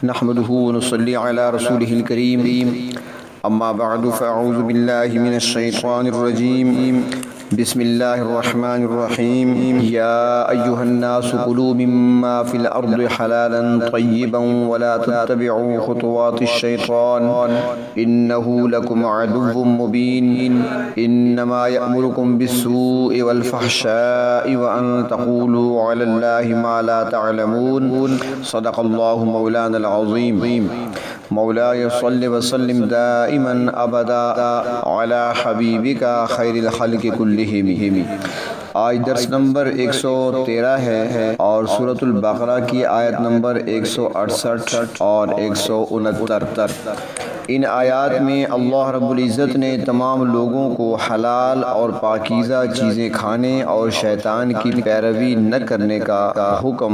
نحمده ونصلي على رسوله الكريم اما بعد فاعوذ بالله من الشيطان الرجيم بسم الله الرحمن الرحيم يا أيها الناس كلوا مما في الأرض حلالا طيبا ولا تتبعوا خطوات الشيطان إنه لكم عدو مبين إنما يأمركم بالسوء والفحشاء وأن تقولوا على الله ما لا تعلمون صدق الله مولانا العظيم مولاي صل وسلم دائما ابدا على حبیبک خیر الخلق کلہم۔ آج درس نمبر 113 ہے اور سورۃ البقرہ کی آیت نمبر 168 اور 169۔ ان آیات میں اللہ رب العزت نے تمام لوگوں کو حلال اور پاکیزہ چیزیں کھانے اور شیطان کی پیروی نہ کرنے کا حکم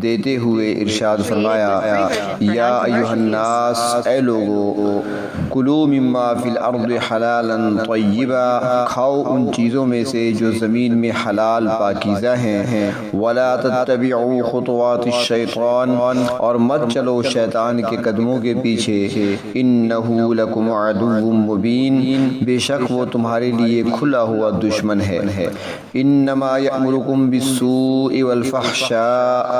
دیتے ہوئے ارشاد فرمایا، یا ایھا الناس، اے لوگو، کلوا مما فی الارض حلالا طیبا، کھاؤ ان چیزوں میں سے جو زمین میں حلال پاکیزہ ہیں، ولا تتبعوا خطوات الشیطان، اور مت چلو شیطان کے قدموں کے پیچھے، انہ لکم عدو مبین، بے شک وہ تمہارے لیے کھلا ہوا دشمن ہے۔ انما یأمرکم بالسوء والفحشاء،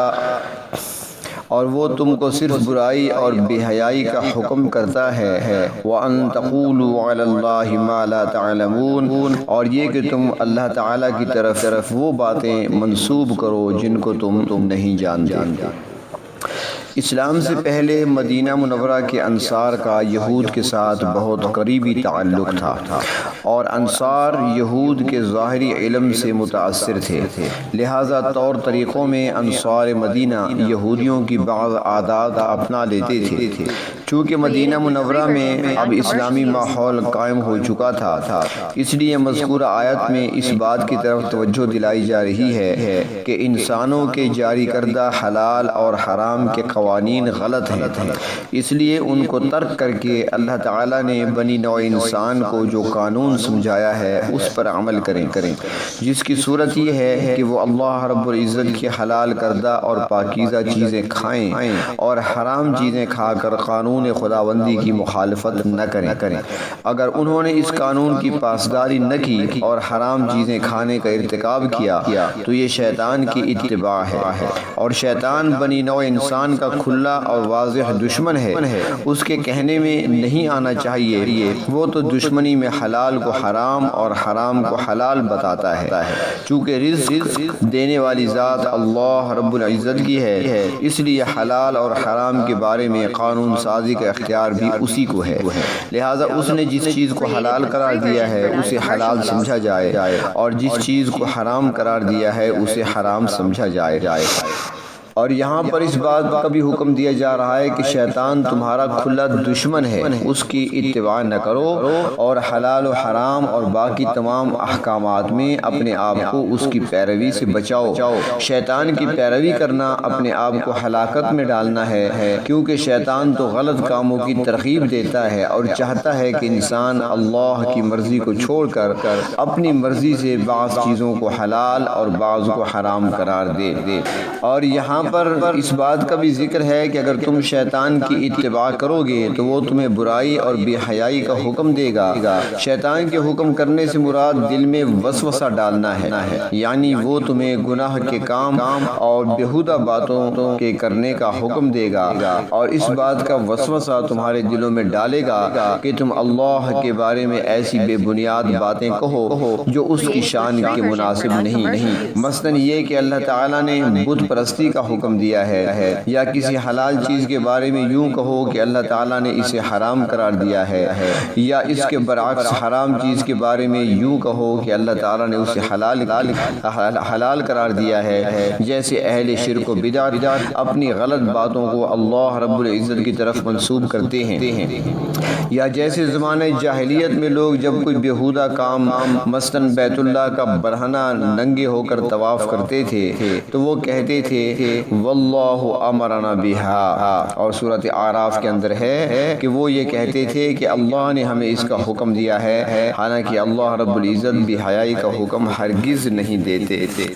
اور وہ تم کو صرف برائی اور بے حیائی کا حکم کرتا ہے، وَأَن تَقُولُوا عَلَى اللَّهِ مَا لَا تَعْلَمُونَ، اور یہ کہ تم اللہ تعالیٰ کی طرف وہ باتیں منسوب کرو جن کو تم نہیں جانتے۔ اسلام سے پہلے مدینہ منورہ کے انصار کا یہود کے ساتھ بہت قریبی تعلق تھا، اور انصار یہود کے ظاہری علم سے متاثر تھے، لہٰذا طور طریقوں میں انصار مدینہ یہودیوں کی بعض عادات اپنا لیتے تھے۔ چونکہ مدینہ منورہ میں اب اسلامی ماحول قائم ہو چکا تھا، اس لیے مذکورہ آیت میں اس بات کی طرف توجہ دلائی جا رہی ہے کہ انسانوں کے جاری کردہ حلال اور حرام کے قوانین غلط ہیں، اس لیے ان کو ترک کر کے اللہ تعالیٰ نے بنی نوع انسان کو جو قانون سمجھایا ہے اس پر عمل کریں، جس کی صورت یہ ہے کہ وہ اللہ رب العزت کی حلال کردہ اور پاکیزہ چیزیں کھائیں اور حرام چیزیں کھا کر قانون خداوندی کی مخالفت نہ کریں۔ اگر انہوں نے اس قانون کی پاسداری نہ کی اور حرام چیزیں کھانے کا ارتکاب کیا تو یہ شیطان کی اتباع ہے، اور شیطان بنی نوع انسان کا کھلا اور واضح دشمن ہے، اس کے کہنے میں نہیں آنا چاہیے، وہ تو دشمنی میں حلال کو حرام اور حرام کو حلال بتاتا ہے۔ چونکہ رزق دینے والی ذات اللہ رب العزت کی ہے، اس لیے حلال اور حرام کے بارے میں قانون سازی کا اختیار بھی اسی کو ہے، لہٰذا اس نے جس چیز کو حلال قرار دیا ہے اسے حلال سمجھا جائے، اور جس چیز کو حرام قرار دیا ہے اسے حرام سمجھا جائے۔ اور یہاں پر اس بات کا بھی حکم دیا جا رہا ہے کہ شیطان تمہارا کھلا دشمن ہے، اس کی اتباع نہ کرو، اور حلال و حرام اور باقی تمام احکامات میں اپنے آپ کو اس کی پیروی سے بچاؤ۔ شیطان کی پیروی کرنا اپنے آپ کو ہلاکت میں ڈالنا ہے، کیونکہ شیطان تو غلط کاموں کی ترغیب دیتا ہے اور چاہتا ہے کہ انسان اللہ کی مرضی کو چھوڑ کر اپنی مرضی سے بعض چیزوں کو حلال اور بعض کو حرام قرار دے۔ اور یہاں پر اس بات کا بھی ذکر ہے کہ اگر تم شیطان کی اتباع کرو گے تو وہ تمہیں برائی اور بے حیائی کا حکم دے گا۔ شیطان کے حکم کرنے سے مراد دل میں وسوسہ ڈالنا ہے، یعنی وہ تمہیں گناہ کے کام اور بیہودہ باتوں کے کرنے کا حکم دے گا، اور اس بات کا وسوسہ تمہارے دلوں میں ڈالے گا کہ تم اللہ کے بارے میں ایسی بے بنیاد باتیں کہو جو اس کی شان کے مناسب نہیں، مثلاً یہ کہ اللہ تعالیٰ نے بت پرستی کا حکم دیا ہے، یا کسی حلال چیز کے بارے میں یوں کہو کہ اللہ تعالیٰ نے اسے حرام قرار دیا ہے، یا اس کے برعکس حرام چیز کے بارے میں یوں کہو کہ اللہ تعالیٰ نے اسے حلال قرار دیا ہے، جیسے اہل شرک و بدعت اپنی غلط باتوں کو اللہ رب العزت کی طرف منسوب کرتے ہیں، یا جیسے زمانہ جاہلیت میں لوگ جب کوئی بیہودہ کام مثلاً بیت اللہ کا برہنہ ننگے ہو کر طواف کرتے تھے تو وہ کہتے تھے واللہ امرنا بہا، اور سورۃ اعراف کے اندر ہے کہ وہ یہ کہتے تھے کہ اللہ نے ہمیں اس کا حکم دیا ہے، حالانکہ اللہ رب العزت بے حیائی کا حکم ہرگز نہیں دیتے تھے۔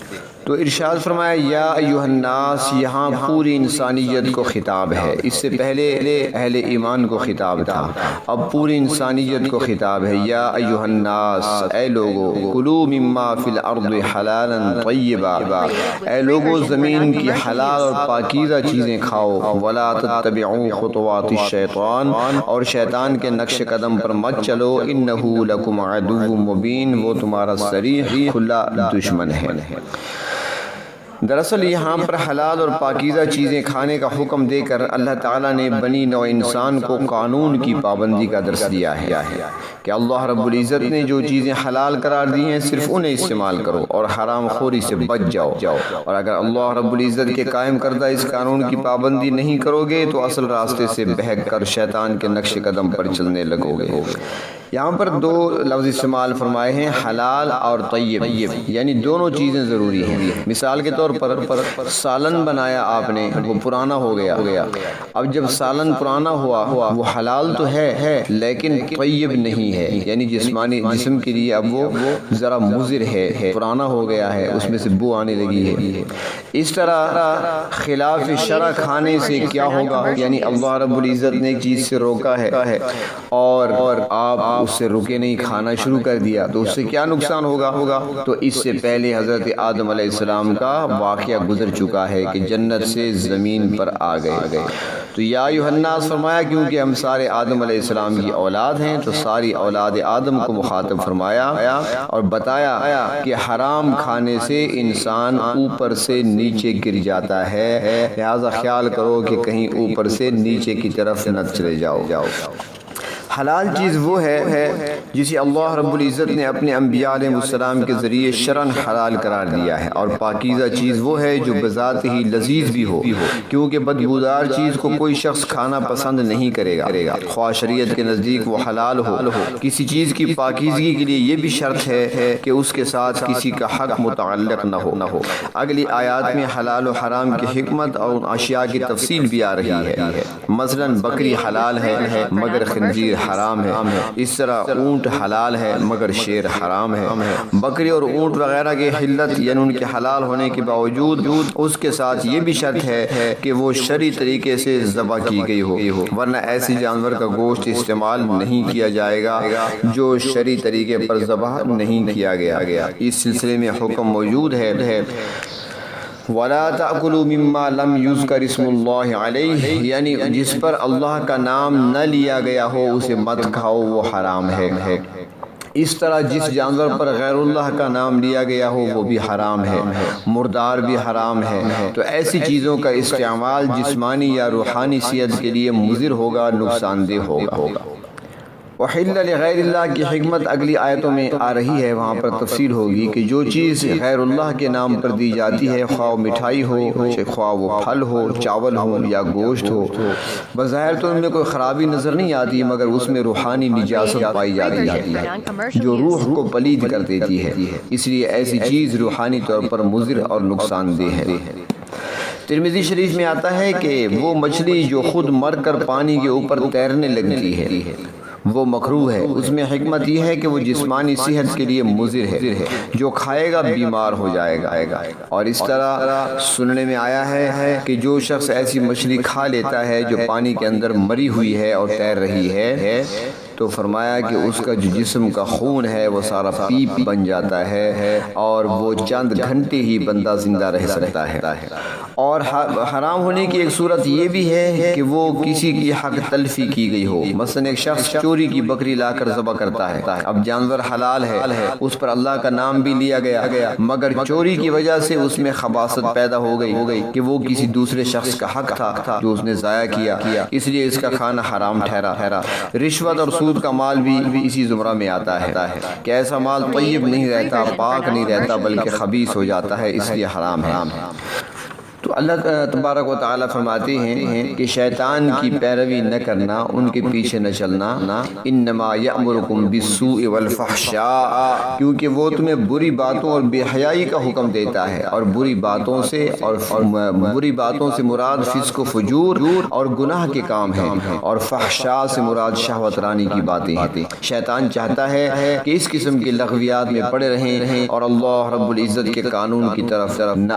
تو ارشاد فرمایا یا ایھا الناس، یہاں پوری انسانیت کو خطاب ہے، اس سے پہلے اہل ایمان کو خطاب تھا، اب پوری انسانیت کو خطاب ہے۔ یا ایھا الناس، اے لوگو، کلوا مما فی الارض حلالا طیبا، اے لوگو زمین کی حلال اور پاکیزہ چیزیں کھاؤ، ولا تتبعوا خطوات الشیطان، اور شیطان کے نقش قدم پر مت چلو، انہ لکم عدو مبین، وہ تمہارا صریح کھلا دشمن ہے۔ دراصل یہاں پر حلال اور پاکیزہ چیزیں کھانے کا حکم دے کر اللہ تعالیٰ نے بنی نوع انسان کو قانون کی پابندی کا درس دیا ہے کہ اللہ رب العزت نے جو چیزیں حلال قرار دی ہیں صرف انہیں استعمال کرو اور حرام خوری سے بچ جاؤ، اور اگر اللہ رب العزت کے قائم کردہ اس قانون کی پابندی نہیں کرو گے تو اصل راستے سے بہک کر شیطان کے نقش قدم پر چلنے لگو گے۔ یہاں پر دو لفظ استعمال فرمائے ہیں، حلال اور طیب، یعنی دونوں چیزیں ضروری ہیں۔ مثال کے طور پر سالن بنایا آپ نے، وہ پرانا ہو گیا، اب جب سالن پرانا ہوا وہ حلال تو ہے لیکن طیب نہیں ہے، یعنی جسمانی جسم کے لیے اب وہ ذرا مضر ہے، پرانا ہو گیا ہے، اس میں سے بو آنے لگی ہے۔ اس طرح خلاف شرع کھانے سے کیا ہوگا، یعنی اللہ رب العزت نے ایک چیز سے روکا ہے اور آپ اس سے رکے نہیں، کھانا شروع کر دیا، تو اس سے کیا نقصان ہوگا؟ تو اس سے پہلے حضرت آدم علیہ السلام کا واقعہ گزر چکا ہے کہ جنت سے زمین پر آ گئے۔ تو یا ایھا الناس فرمایا کیونکہ ہم سارے آدم علیہ السلام کی اولاد ہیں، تو ساری اولاد آدم کو مخاطب فرمایا اور بتایا کہ حرام کھانے سے انسان اوپر سے نیچے گر جاتا ہے، لہذا خیال کرو کہ کہیں اوپر سے نیچے کی طرف نہ چلے جاؤ۔ حلال چیز وہ ہے جسے اللہ رب العزت نے اپنے انبیاء علیہ السلام کے ذریعے شرعاً حلال قرار دیا ہے، اور پاکیزہ چیز وہ ہے جو بذات ہی لذیذ بھی ہو، کیونکہ بدبودار چیز کو کوئی شخص کھانا پسند نہیں کرے گا، خواہ شریعت کے نزدیک وہ حلال ہو۔ کسی چیز کی پاکیزگی کے لیے یہ بھی شرط ہے کہ اس کے ساتھ کسی کا حق متعلق نہ ہو۔ اگلی آیات میں حلال و حرام کی حکمت اور اشیاء کی تفصیل بھی آ رہی ہے، مثلا بکری حلال ہے مگر خنزیر حرام ہے، اس طرح اونٹ حلال ہے مگر شیر حرام ہے۔ بکری اور اونٹ وغیرہ کے حلت یعنی ان کے حلال ہونے کے باوجود اس کے ساتھ یہ بھی شرط ہے کہ وہ شرعی طریقے سے ذبح کی گئی ہو، ورنہ ایسی جانور کا گوشت استعمال نہیں کیا جائے گا جو شرعی طریقے پر ذبح نہیں کیا گیا۔ اس سلسلے میں حکم موجود ہے وَلَا تَأْكُلُوا مِمَّا لَمْ يُذْكَرِ اسْمُ اللَّهِ عَلَيْهِ، یعنی جس پر اللہ کا نام نہ لیا گیا ہو اسے مت کھاؤ، وہ حرام ہے۔ اس طرح جس جانور پر غیر اللہ کا نام لیا گیا ہو وہ بھی حرام ہے، مردار بھی حرام ہے۔ تو ایسی چیزوں کا استعمال جسمانی یا روحانی صحت کے لیے مضر ہوگا، نقصان دہ ہوگا۔ وحل لغیر اللہ کی حکمت اگلی آیتوں میں آ رہی ہے، وہاں پر تفصیل ہوگی کہ جو چیز غیر اللہ کے نام پر دی جاتی ہے، خواہ مٹھائی ہو، خواہ وہ پھل ہو، چاول ہو یا گوشت ہو، بظاہر تو ان میں کوئی خرابی نظر نہیں آتی، مگر اس میں روحانی نجاست پائی جاتی ہے جو روح کو پلید کر دیتی ہے، اس لیے ایسی چیز روحانی طور پر مضر اور نقصان دہ ہے۔ ترمذی شریف میں آتا ہے کہ وہ مچھلی جو خود مر کر پانی کے اوپر تیرنے لگتی ہے وہ مکروہ ہے، اس میں حکمت یہ ہے کہ وہ جسمانی صحت کے لیے مضر ہے، جو کھائے گا بیمار ہو جائے گا۔ اور اس طرح سننے میں آیا ہے کہ جو شخص ایسی مچھلی کھا لیتا ہے جو پانی کے اندر مری ہوئی ہے اور تیر رہی ہے، تو فرمایا کہ اس کا جو جسم کا خون ہے وہ سارا پیپ بن جاتا ہے اور وہ چند گھنٹے ہی بندہ زندہ رہ سکتا ہے۔ اور حرام ہونے کی ایک صورت یہ بھی ہے کہ وہ کسی کی حق تلفی کی گئی ہو، مثلا ایک شخص چوری کی بکری لا کر ذبح کرتا ہے، اب جانور حلال ہے، اس پر اللہ کا نام بھی لیا گیا، مگر چوری کی وجہ سے اس میں خباثت پیدا ہو گئی کہ وہ کسی دوسرے شخص کا حق تھا جو اس نے ضائع کیا، اس لیے اس کا کھانا حرام ٹھہرا۔ رشوت اور سود کا مال بھی اسی زمرہ میں آتا ہے کہ ایسا مال طیب نہیں رہتا، پاک نہیں رہتا، بلکہ خبیث ہو جاتا ہے، اس لیے حرام ہے۔ تو اللہ تبارک و تعالیٰ فرماتے ہیں کہ شیطان کی پیروی نہ کرنا، ان کے پیچھے نہ چلنا، انما یأمرکم بالسوء والفحشاء، کیونکہ وہ تمہیں بری باتوں اور بے حیائی کا حکم دیتا ہے، اور بری باتوں سے مراد فسق و فجور اور گناہ کے کام ہیں، اور فحشاء سے مراد شہوت رانی کی باتیں ہیں۔ شیطان چاہتا ہے کہ اس قسم کی لغویات میں پڑے رہیں اور اللہ رب العزت کے قانون کی طرف نہ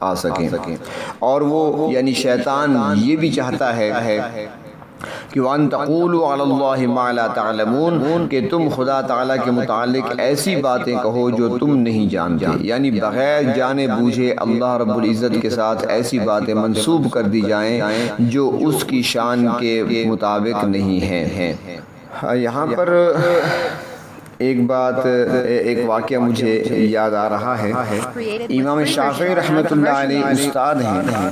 آ سکیں، اور وہ یعنی شیطان یہ بھی چاہتا ہے کہ وَأَن تَقُولُوا عَلَى اللَّهِ مَا لَا تَعْلَمُونَ، کہ تم خدا تعالیٰ کے متعلق ایسی باتیں کہو جو تم نہیں جانتے، یعنی بغیر جانے بوجھے اللہ رب العزت کے ساتھ ایسی باتیں منسوب کر دی جائیں جو اس کی شان کے مطابق نہیں ہیں۔ یہاں پر ایک بات، ایک واقعہ مجھے یاد آ رہا ہے۔ امام شافعی رحمۃ اللہ علیہ استاد ہیں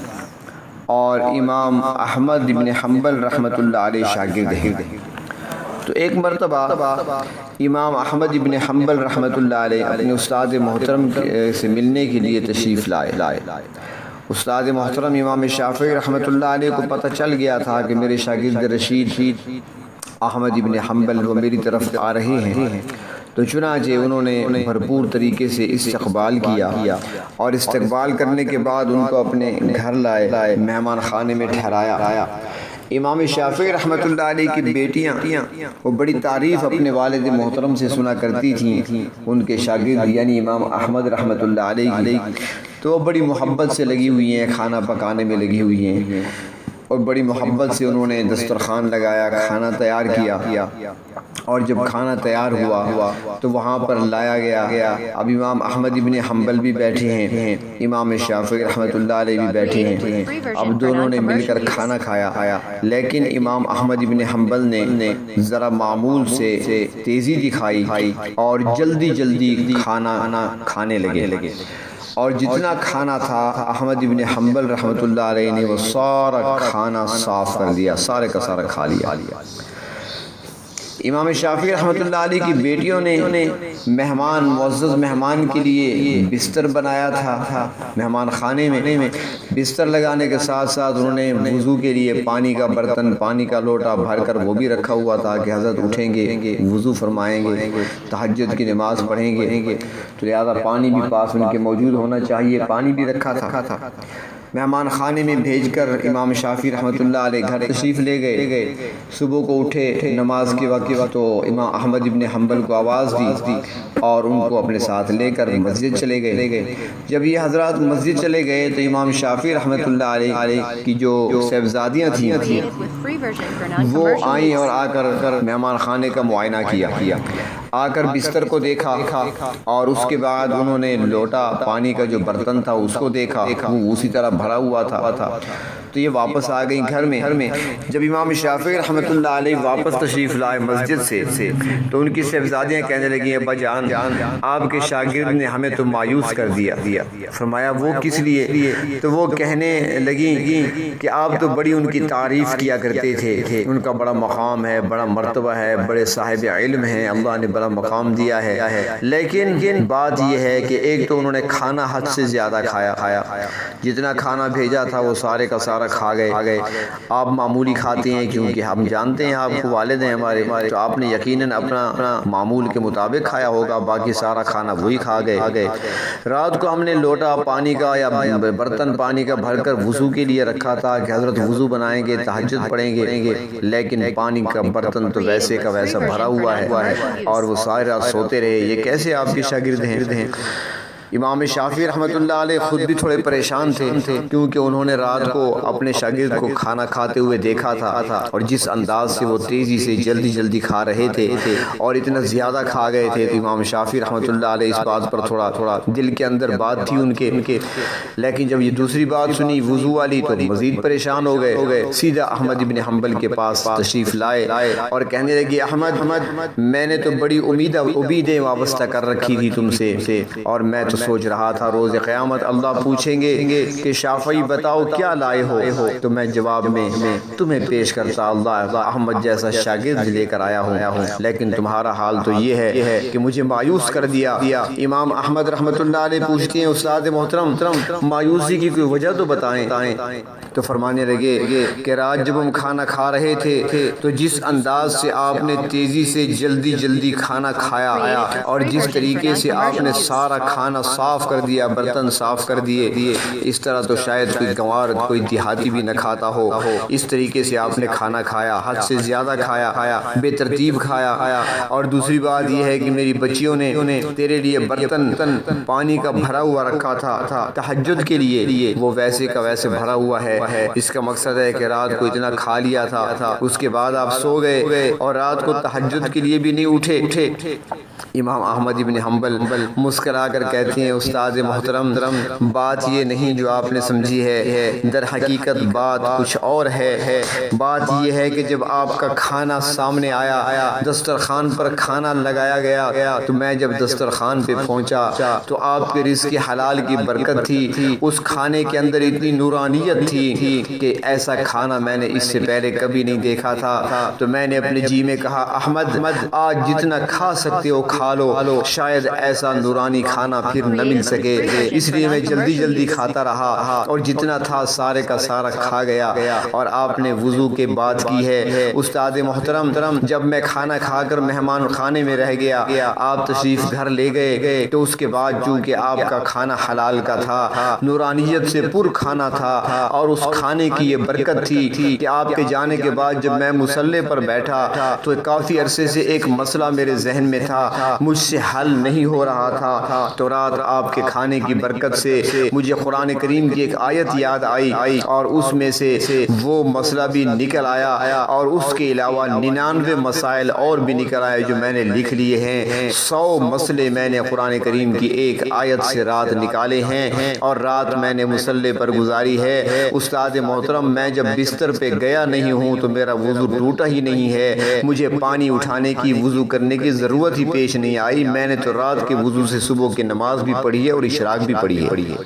اور امام احمد بن حنبل رحمۃ اللہ علیہ شاگرد ہیں۔ تو ایک مرتبہ امام احمد بن حنبل رحمۃ اللہ علیہ اپنے استاد محترم سے ملنے کے لیے تشریف لائے۔ استاد محترم امام شافعی رحمۃ اللہ علیہ کو پتہ چل گیا تھا کہ میرے شاگرد رشید احمد بن حنبل وہ میری طرف آ رہے ہیں، تو چنانچہ انہوں نے بھرپور طریقے سے استقبال کیا، اور استقبال کرنے کے بعد ان کو اپنے گھر لائے، مہمان خانے میں ٹھہرایا۔ امام شافعی رحمۃ اللہ علیہ کی بیٹیاں وہ بڑی تعریف اپنے والد محترم سے سنا کرتی تھیں، ان کے شاگرد یعنی امام احمد رحمۃ اللہ علیہ، تو وہ بڑی محبت سے لگی ہوئی ہیں، کھانا پکانے میں لگی ہوئی ہیں، اور بڑی محبت سے انہوں نے دسترخوان لگایا، کھانا تیار کیا، اور جب کھانا تیار ہوا تو وہاں پر لایا گیا۔ اب امام احمد بن حنبل بھی بیٹھے ہیں، امام شافعی رحمۃ اللہ علیہ بھی بیٹھے ہیں، اب دونوں نے مل کر کھانا کھایا، لیکن امام احمد بن حنبل نے ذرا معمول سے تیزی دکھائی اور جلدی کھانا کھانے لگے، اور جتنا کھانا تھا احمد بن حنبل رحمۃ اللہ علیہ نے وہ سارا کھانا صاف کر دیا، سارے کا سارا کھا لیا۔ امام شافعی رحمۃ اللہ علیہ کی بیٹیوں نے معزز مہمان کے لیے بستر بنایا تھا، مہمان خانے میں بستر لگانے کے ساتھ ساتھ انہوں نے وضو کے لیے پانی کا برتن، پانی کا لوٹا بھر کر وہ بھی رکھا ہوا تھا کہ حضرت اٹھیں گے، وضو فرمائیں گے، تہجد کی نماز پڑھیں گے، تو لہٰذا پانی بھی پاس ان کے موجود ہونا چاہیے، پانی بھی رکھا تھا۔ مہمان خانے میں بھیج کر امام شافعی رحمۃ اللہ علیہ گھر تشریف لے گئے۔ صبح کو اٹھے نماز کے وقت تو امام احمد بن حنبل کو آواز دی اور ان کو اپنے ساتھ لے کر مسجد چلے گئے۔ جب یہ حضرات مسجد چلے گئے تو امام شافعی رحمۃ اللہ علیہ کی جو صاحبزادیاں تھیں وہ آئیں اور آ کر مہمان خانے کا معائنہ کیا، آ کر بستر کو دیکھا، اور اس کے بعد انہوں نے لوٹا پانی کا جو برتن تھا اس کو دیکھا، وہ اسی طرح بھرا ہوا تھا، تو یہ واپس آ گئی گھر میں۔ جب امام شافعی رحمۃ اللہ علیہ واپس تشریف لائے مسجد سے تو ان کی صاحبزادیاں کہنے لگیں، ابا جان آپ کے شاگرد نے ہمیں تو مایوس کر دیا۔ فرمایا وہ کس لیے؟ تو وہ کہنے لگیں کہ آپ تو بڑی ان کی تعریف کیا کرتے تھے، ان کا بڑا مقام ہے، بڑا مرتبہ ہے، بڑے صاحب علم ہیں، اللہ نے بڑا مقام دیا ہے، لیکن بات یہ ہے کہ ایک تو انہوں نے کھانا حد سے زیادہ کھایا، جتنا کھانا بھیجا تھا وہ سارے کا سارا کھا گئے۔ آپ معمولی کھاتے ہیں کیونکہ ہم جانتے ہیں آپ کو والد ہیں ہمارے، تو آپ نے یقیناً اپنا معمول کے مطابق کھایا ہوگا، باقی سارا کھانا وہی کھا گئے۔ رات کو ہم نے لوٹا پانی کا یا برتن پانی کا بھر کر وضو کے لیے رکھا تھا کہ حضرت وضو بنائیں گے، تہجد پڑھیں گے، لیکن پانی کا برتن تو ویسے کا ویسا بھرا ہوا ہے اور وہ ساری رات سوتے رہے، یہ کیسے آپ کے شاگرد ہیں؟ امام شافعی رحمۃ اللہ علیہ خود بھی تھوڑے پریشان تھے کیونکہ انہوں نے رات کو اپنے شاگرد کو کھانا کھاتے ہوئے دیکھا تھا اور جس انداز سے وہ تیزی سے جلدی کھا رہے تھے اور اتنا زیادہ کھا گئے تھے، تو امام شافعی رحمۃ اللہ علیہ اس بات پر تھوڑا دل کے اندر بات تھی ان کے، لیکن جب یہ دوسری بات سنی وضو والی تو مزید پریشان ہو گئے۔ سیدھا احمد بن حنبل کے پاس تشریف لائے اور کہنے لگے، احمد میں نے تو بڑی امیدیں وابستہ کر رکھی تھی تم سے، اور میں تو سوچ رہا تھا روز قیامت اللہ پوچھیں گے کہ شافعی بتاؤ کیا لائے ہو، تو میں جواب میں تمہیں پیش کرتا اللہ احمد جیسا شاگرد لے کر آیا ہوں، لیکن تمہارا حال تو یہ ہے کہ مجھے مایوس کر دیا۔ امام احمد رحمۃ اللہ علیہ پوچھتے ہیں استاد محترم مایوسی کی کوئی وجہ تو بتائیں۔ تو فرمانے لگے کہ رات جب ہم کھانا کھا رہے تھے تو جس انداز سے آپ نے تیزی سے جلدی کھانا کھایا اور جس طریقے سے آپ نے سارا کھانا صاف کر دیا، برتن صاف کر دیے، اس طرح تو شاید کوئی گنوار کوئی دیہاتی بھی نہ کھاتا ہو۔ اس طریقے سے آپ نے کھانا کھایا، حد سے زیادہ کھایا، بے ترتیب کھایا۔ اور دوسری بات یہ ہے کہ میری بچیوں نے تیرے لیے برتن پانی کا بھرا ہوا رکھا تھا تہجد کے لیے، وہ ویسے کا ویسے بھرا ہوا ہے۔ اس کا مقصد ہے کہ رات کو اتنا کھا لیا تھا، اس کے بعد آپ سو گئے اور رات کو تہجد کے لیے بھی نہیں اٹھے۔ امام احمد ابن حنبل مسکرا کر کہتے ہیں استاد محترم بات یہ نہیں جو آپ نے سمجھی ہے، در حقیقت بات کچھ اور ہے۔ بات یہ ہے کہ جب آپ کا کھانا سامنے آیا، دسترخوان پر کھانا لگایا گیا، تو میں جب دسترخوان پہ پہنچا تو آپ کے رزق حلال کی برکت تھی، اس کھانے کے اندر اتنی نورانیت تھی کہ ایسا کھانا میں نے اس سے پہلے کبھی نہیں دیکھا تھا۔ تو میں نے اپنے جی میں کہا احمد آج جتنا کھا سکتے ہو کھا لو، شاید ایسا نورانی کھانا پھر نہ مل سکے، اس لیے میں جلدی کھاتا رہا اور جتنا تھا سارے کا سارا کھا گیا۔ اور آپ نے وضو کے بات کی ہے استاد محترم، جب میں کھانا کھا کر مہمان خانے میں رہ گیا، آپ تشریف گھر لے گئے، تو اس کے بعد چونکہ آپ کا کھانا حلال کا تھا، نورانیت سے پر کھانا تھا، اور اس کھانے کی یہ برکت تھی کہ آپ کے جانے کے بعد جب میں مصلی پر بیٹھا تو کافی عرصے سے ایک مسئلہ میرے ذہن میں تھا، مجھ سے حل نہیں ہو رہا تھا۔ تو رات آپ کے کھانے کی برکت سے مجھے قرآن کریم کی ایک آیت یاد آئی اور اس میں سے وہ مسئلہ بھی نکل آیا، اور اس کے علاوہ 99 مسائل اور بھی نکل آئے جو میں نے لکھ لیے ہیں۔ 100 مسئلے میں نے قرآن کریم کی ایک آیت سے رات نکالے ہیں، اور رات میں نے مصلی پر گزاری ہے۔ استاد محترم میں جب بستر پہ گیا نہیں ہوں تو میرا وضو ٹوٹا ہی نہیں ہے، مجھے پانی اٹھانے کی وضو کرنے کی ضرورت ہی پیش نہیں آئی، میں نے تو رات کے وضو سے صبح کی نماز بھی پڑھی ہے اور اشراق بھی پڑھی ہے۔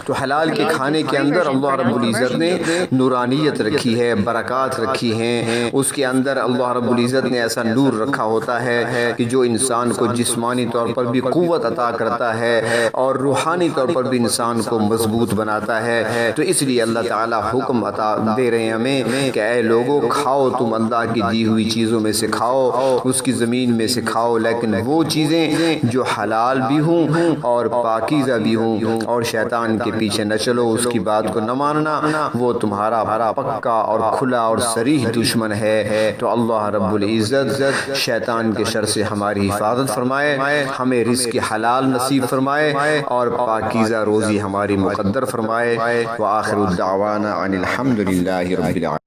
تو حلال کے کھانے کے اندر اللہ رب العزت نے نورانیت رکھی ہے، برکات رکھی ہیں، اس کے اندر اللہ رب العزت نے ایسا نور رکھا ہوتا ہے کہ جو انسان کو جسمانی طور پر بھی قوت عطا کرتا ہے اور روحانی طور پر بھی انسان کو مضبوط بناتا ہے۔ تو اس لیے اللہ تعالی حکم عطا دے رہے ہیں ہمیں کہ اے لوگوں کھاؤ، تم اللہ کی دی ہوئی چیزوں میں سے کھاؤ، اس کی زمین میں سے کھاؤ، لیکن وہ چیزیں جو حلال بھی ہوں اور پاکیزہ بھی ہوں، اور شیطان کے پیچھے نہ چلو، اس کی بات کو نہ ماننا، وہ تمہارا پکا اور کھلا اور صریح دشمن ہے۔ تو اللہ رب العزت شیطان کے شر سے ہماری حفاظت فرمائے، ہمیں رزق حلال نصیب فرمائے اور پاکیزہ روزی ہماری مقدر فرمائے۔ وآخر الدعوانا ان الحمد للہ رب العالمین۔